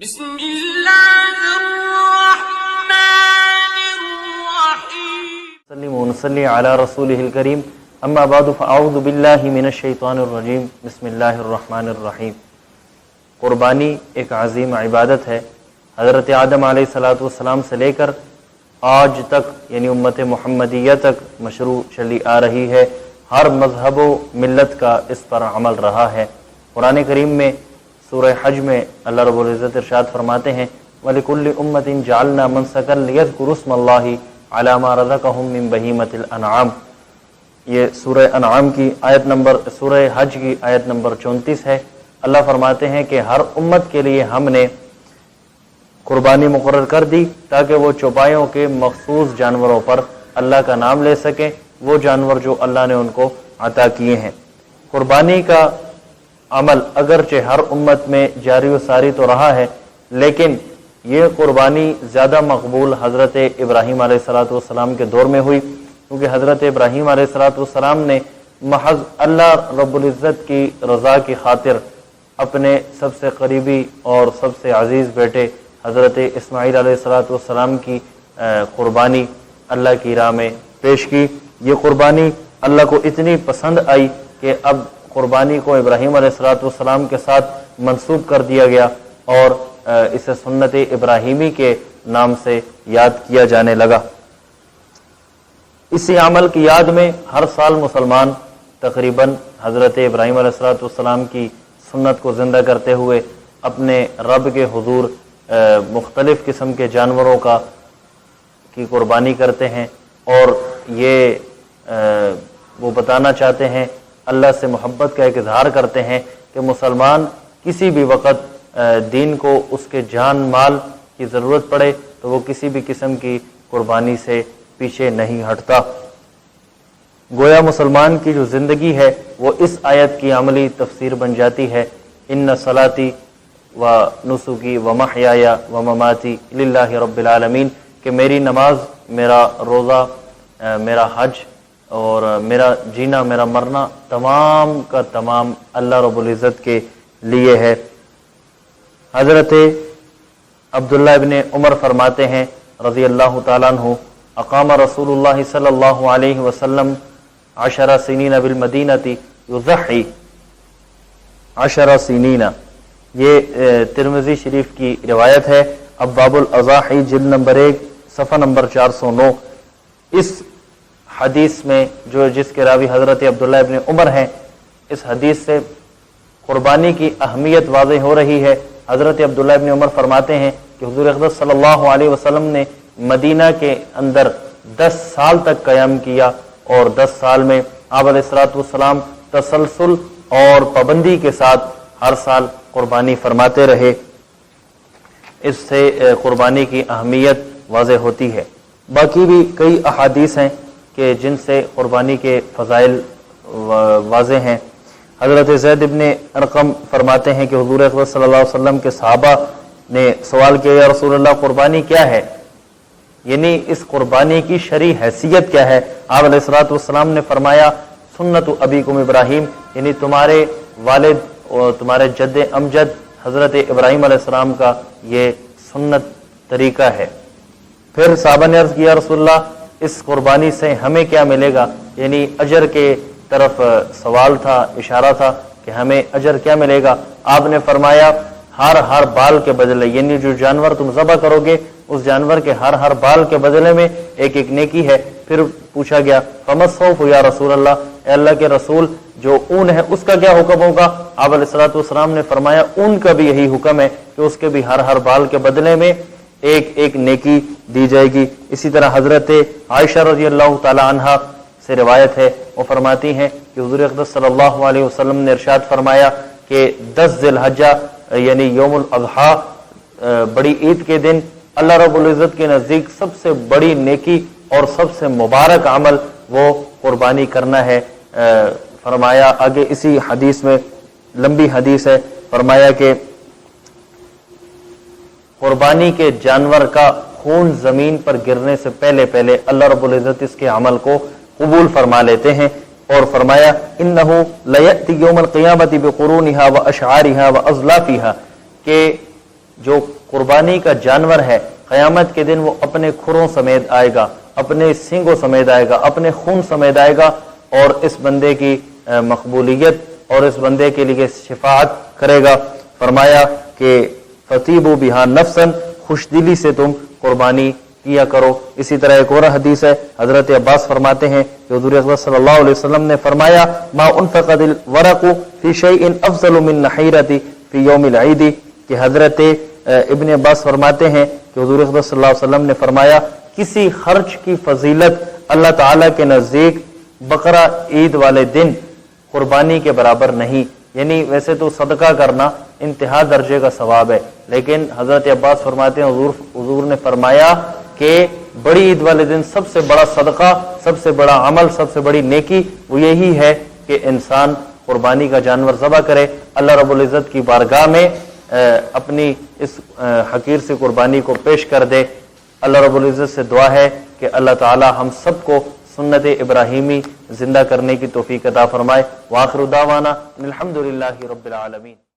بسم اللہ الرحمن الرحیم سلم و نصلی علی رسولہ الکریم اما بعد فاعوذ باللہ من الشیطان الرجیم بسم اللہ الرحمن الرحیم۔ قربانی ایک عظیم عبادت ہے۔ حضرت آدم علیہ السلام سے لے کر آج تک یعنی امت محمدیہ تک مشروع چلی آ رہی ہے۔ ہر مذہب و ملت کا اس پر عمل رہا ہے۔ قرآن کریم میں سورہ حج میں اللہ رب العزت ارشاد فرماتے ہیں وَلِكُلِّ أُمَّةٍ جَعَلْنَا مَنْسَكًا لِيَذْكُرُوا اسْمَ اللَّهِ عَلَى مَا رَزَقَهُم مِّن بَهِيمَةِ الْأَنْعَامِ۔ یہ سورہ انعام کی آیت نمبر سورہ حج کی آیت نمبر 34 ہے۔ اللہ فرماتے ہیں کہ ہر امت کے لیے ہم نے قربانی مقرر کر دی تاکہ وہ چوپایوں کے مخصوص جانوروں پر اللہ کا نام لے سکیں، وہ جانور جو اللہ نے ان کو عطا کیے ہیں۔ قربانی کا عمل اگرچہ ہر امت میں جاری و ساری تو رہا ہے، لیکن یہ قربانی زیادہ مقبول حضرت ابراہیم علیہ السلام کے دور میں ہوئی، کیونکہ حضرت ابراہیم علیہ السلام نے محض اللہ رب العزت کی رضا کی خاطر اپنے سب سے قریبی اور سب سے عزیز بیٹے حضرت اسماعیل علیہ السلام کی قربانی اللہ کی راہ میں پیش کی۔ یہ قربانی اللہ کو اتنی پسند آئی کہ اب قربانی کو ابراہیم علیہ السلام کے ساتھ منسوب کر دیا گیا اور اسے سنت ابراہیمی کے نام سے یاد کیا جانے لگا۔ اسی عمل کی یاد میں ہر سال مسلمان تقریباً حضرت ابراہیم علیہ السلام کی سنت کو زندہ کرتے ہوئے اپنے رب کے حضور مختلف قسم کے جانوروں کی قربانی کرتے ہیں، اور یہ وہ بتانا چاہتے ہیں، اللہ سے محبت کا ایک اظہار کرتے ہیں کہ مسلمان کسی بھی وقت دین کو اس کے جان مال کی ضرورت پڑے تو وہ کسی بھی قسم کی قربانی سے پیچھے نہیں ہٹتا۔ گویا مسلمان کی جو زندگی ہے وہ اس آیت کی عملی تفسیر بن جاتی ہے، ان صلاتی و نسکی و محیای و مماتی للہ رب العالمین، کہ میری نماز، میرا روزہ، میرا حج اور میرا جینا، میرا مرنا تمام کا تمام اللہ رب العزت کے لیے ہے۔ حضرت عبداللہ ابن عمر فرماتے ہیں رضی اللہ تعالیٰ عنہ اقام رسول اللہ صلی اللہ علیہ وسلم 10 سنین بالمدینہ یضحی 10 سنین۔ یہ ترمذی شریف کی روایت ہے، ابواب الاضاحی جلد نمبر 1 صفحہ نمبر 409۔ اس حدیث میں جس کے راوی حضرت عبداللہ ابن عمر ہیں، اس حدیث سے قربانی کی اہمیت واضح ہو رہی ہے۔ حضرت عبداللہ ابن عمر فرماتے ہیں کہ حضور اقدس صلی اللہ علیہ وسلم نے مدینہ کے اندر 10 سال تک قیام کیا، اور 10 سال میں آپ علیہ السلام تسلسل اور پابندی کے ساتھ ہر سال قربانی فرماتے رہے۔ اس سے قربانی کی اہمیت واضح ہوتی ہے۔ باقی بھی کئی احادیث ہیں کہ جن سے قربانی کے فضائل واضح ہیں۔ حضرت زید ابن ارقم فرماتے ہیں کہ حضور اکرم صلی اللہ علیہ وسلم کے صحابہ نے سوال کیا یا رسول اللہ قربانی کیا ہے، یعنی اس قربانی کی شرعی حیثیت کیا ہے؟ آپ علیہ السلام نے فرمایا سنت ابیکم ابراہیم، یعنی تمہارے والد اور تمہارے جد امجد حضرت ابراہیم علیہ السلام کا یہ سنت طریقہ ہے۔ پھر صحابہ نے عرض کیا رسول اللہ اس قربانی سے ہمیں کیا ملے گا، یعنی اجر کے طرف سوال تھا، اشارہ تھا کہ ہمیں اجر کیا ملے گا۔ آپ نے فرمایا ہر بال کے بدلے، یعنی جو جانور تم ذبح کرو گے اس جانور کے ہر بال کے بدلے میں ایک نیکی ہے۔ پھر پوچھا گیا فمسوف یا رسول اللہ، اے اللہ کے رسول جو اون ہے اس کا کیا حکم ہوگا؟ آپ علیہ السلام نے فرمایا اون کا بھی یہی حکم ہے کہ اس کے بھی ہر بال کے بدلے میں ایک نیکی دی جائے گی۔ اسی طرح حضرت عائشہ رضی اللہ تعالی عنہا سے روایت ہے، وہ فرماتی ہیں کہ حضور اقدس صلی اللہ علیہ وسلم نے ارشاد فرمایا کہ 10 ذی الحجہ یعنی یوم الاضحیٰ بڑی عید کے دن اللہ رب العزت کے نزدیک سب سے بڑی نیکی اور سب سے مبارک عمل وہ قربانی کرنا ہے۔ فرمایا آگے اسی حدیث میں، لمبی حدیث ہے، فرمایا کہ قربانی کے جانور کا خون زمین پر گرنے سے پہلے اللہ رب العزت اس کے عمل کو قبول فرما لیتے ہیں، اور فرمایا انہو لیأتی یوم القیامت بقرونہا و اشعارہا و ازلافہا، کہ جو قربانی کا جانور ہے قیامت کے دن وہ اپنے کھروں سمیت آئے گا، اپنے سینگوں سمیت آئے گا، اپنے خون سمیت آئے گا، اور اس بندے کی مقبولیت اور اس بندے کے لیے شفاعت کرے گا۔ فرمایا کہ فطیبوا بہا نفسا، خوش دلی سے تم قربانی کیا کرو۔ اسی طرح ایک اور حدیث ہے، حضرت عباس فرماتے ہیں کہ حضور اکرم صلی اللہ علیہ وسلم نے فرمایا ما انفقت الورق فی شیء افضل من نحیرۃ فی یوم العید، کہ حضرت ابن عباس فرماتے ہیں کہ حضور اکرم صلی اللہ علیہ وسلم نے فرمایا کسی خرچ کی فضیلت اللہ تعالیٰ کے نزدیک بقرہ عید والے دن قربانی کے برابر نہیں۔ یعنی ویسے تو صدقہ کرنا انتہا درجے کا ثواب ہے، لیکن حضرت عباس فرماتے ہیں حضور نے فرمایا کہ بڑی عید والے دن سب سے بڑا صدقہ، سب سے بڑا عمل، سب سے بڑی نیکی وہ یہی ہے کہ انسان قربانی کا جانور ذبح کرے، اللہ رب العزت کی بارگاہ میں اپنی اس حقیر سے قربانی کو پیش کر دے۔ اللہ رب العزت سے دعا ہے کہ اللہ تعالی ہم سب کو سنت ابراہیمی زندہ کرنے کی توفیق عطا فرمائے۔ وآخر دعوانا الحمدللہ رب العالمین۔